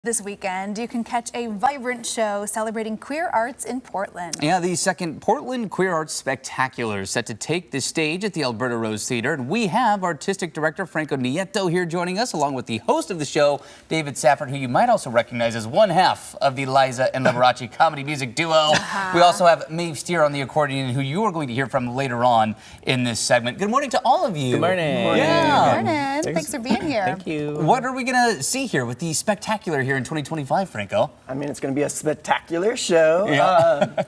This weekend, you can catch a vibrant show celebrating queer arts in Portland. Yeah, the second Portland Queer Arts Spectacular is set to take the stage at the Alberta Rose Theatre. And we have artistic director Franco Nieto here joining us, along with the host of the show, David Safford, who you might also recognize as one half of the Liza and Liberace comedy music duo. We also have Maeve Steer on the accordion, who you are going to hear from later on in this segment. Good morning to all of you. Good morning. Good morning. Thanks for being here. Thank you. What are we going to see here with the Spectacular here in 2025, Franco? I mean, it's going to be a spectacular show. Yeah.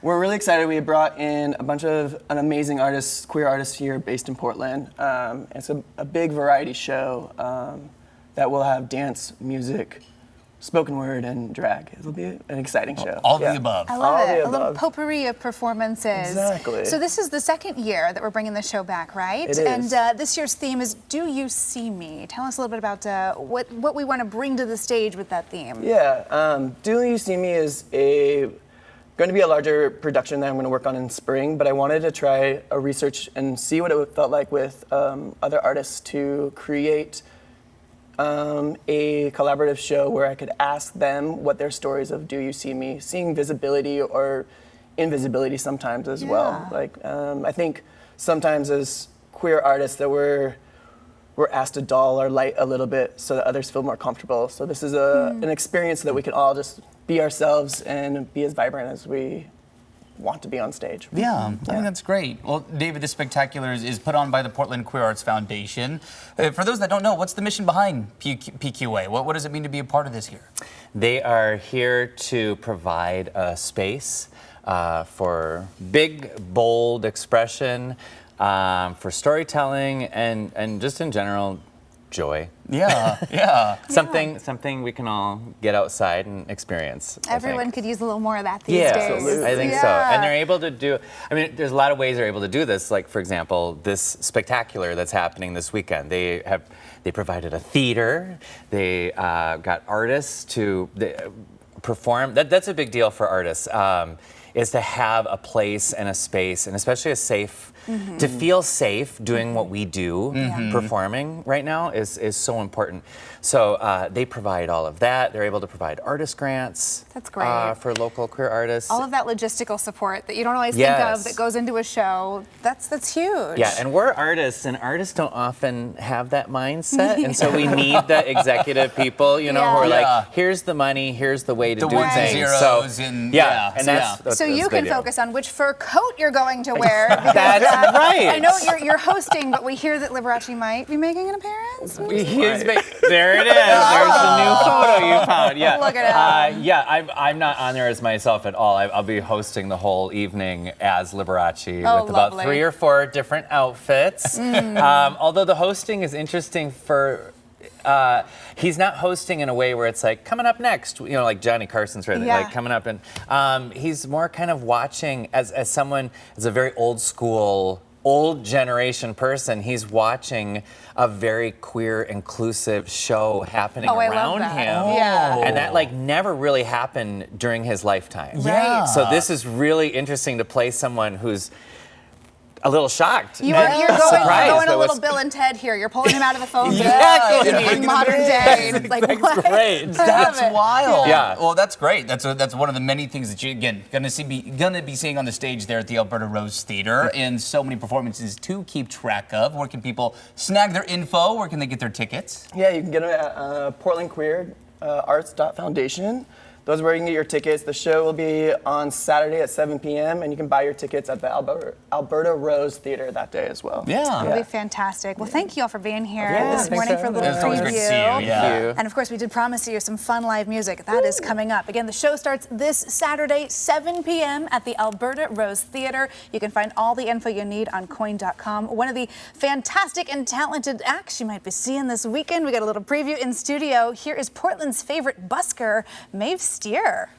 We're really excited. We brought in a bunch of amazing artists, queer artists here based in Portland. It's a big variety show that will have dance, music, spoken word, and drag. It'll be an exciting show. All of the above. I love All it. the A little above. potpourri of performances. Exactly. So this is the second year that we're bringing the show back, right? It And is. this year's theme is "Do You See Me?" Tell us a little bit about what we want to bring to the stage with that theme. Yeah, Do You See Me is going to be a larger production that I'm going to work on in spring, but I wanted to try a research and see what it felt like with other artists to create a collaborative show where I could ask them what their stories of Do You See Me, seeing visibility or invisibility sometimes as well. Like I think sometimes as queer artists that we're asked to dull our light a little bit so that others feel more comfortable. So this is an experience that we can all just be ourselves and be as vibrant as we want to be on stage. Yeah, I think that's great. Well, David, this Spectacular is put on by the Portland Queer Arts Foundation. For those that don't know, what's the mission behind PQA? What does it mean to be a part of this here? They are here to provide a space for big, bold expression, for storytelling, and just in general, joy. Yeah, yeah. Something we can all get outside and experience. Everyone could use a little more of that these Yeah, days. absolutely. I think so. And they're able to do, I mean, there's a lot of ways they're able to do this. Like, for example, this Spectacular that's happening this weekend. They provided a theater. They got artists to perform. That's a big deal for artists, is to have a place and a space, and especially a safe, to feel safe doing what we do, performing right now is so important. So they provide all of that. They're able to provide artist grants. That's great. For local queer artists. All of that logistical support that you don't always think of that goes into a show, that's huge. Yeah, and we're artists, and artists don't often have that mindset, and so we need the executive people, you know, who are like, here's the money, here's the way to do ones and things. zeros So, and that's So you can the deal. focus on which fur coat you're going to wear. Because, That's right. I know you're hosting, but we hear that Liberace might be making an appearance. There it is. There's the new photo you found. Yeah. Look at him. Yeah, I'm not on there as myself at all. I'll be hosting the whole evening as Liberace with about lovely. 3 or 4 different outfits. Although the hosting is interesting for. He's not hosting in a way where it's like coming up next, you know, like Johnny Carson's right, like coming up, and he's more kind of watching as someone as a very old school, old generation person. He's watching a very queer, inclusive show happening around him, and that like never really happened during his lifetime. Yeah. So this is really interesting to play someone who's a little shocked. You're surprised. going a little Bill and Ted here. You're pulling him out of the phone booth Exactly. in modern day. It's like, what? Great. That's wild. Yeah. Well, that's great. That's one of the many things that you gonna be seeing on the stage there at the Alberta Rose Theatre, and so many performances to keep track of. Where can people snag their info? Where can they get their tickets? Yeah, you can get them at Portland Queer Arts.Foundation. Those are where you can get your tickets. The show will be on Saturday at 7 p.m. and you can buy your tickets at the Alberta Rose Theatre that day as well. Yeah. It'll be fantastic. Well, thank you all for being here this thanks morning for for a having little us. It's always great to see you. preview. Yeah. Thank you. And of course, we did promise you some fun live music. That is coming up. Again, the show starts this Saturday, 7 p.m. at the Alberta Rose Theatre. You can find all the info you need on coin.com. One of the fantastic and talented acts you might be seeing this weekend. We got a little preview in studio. Here is Portland's favorite busker, Maeve Steer.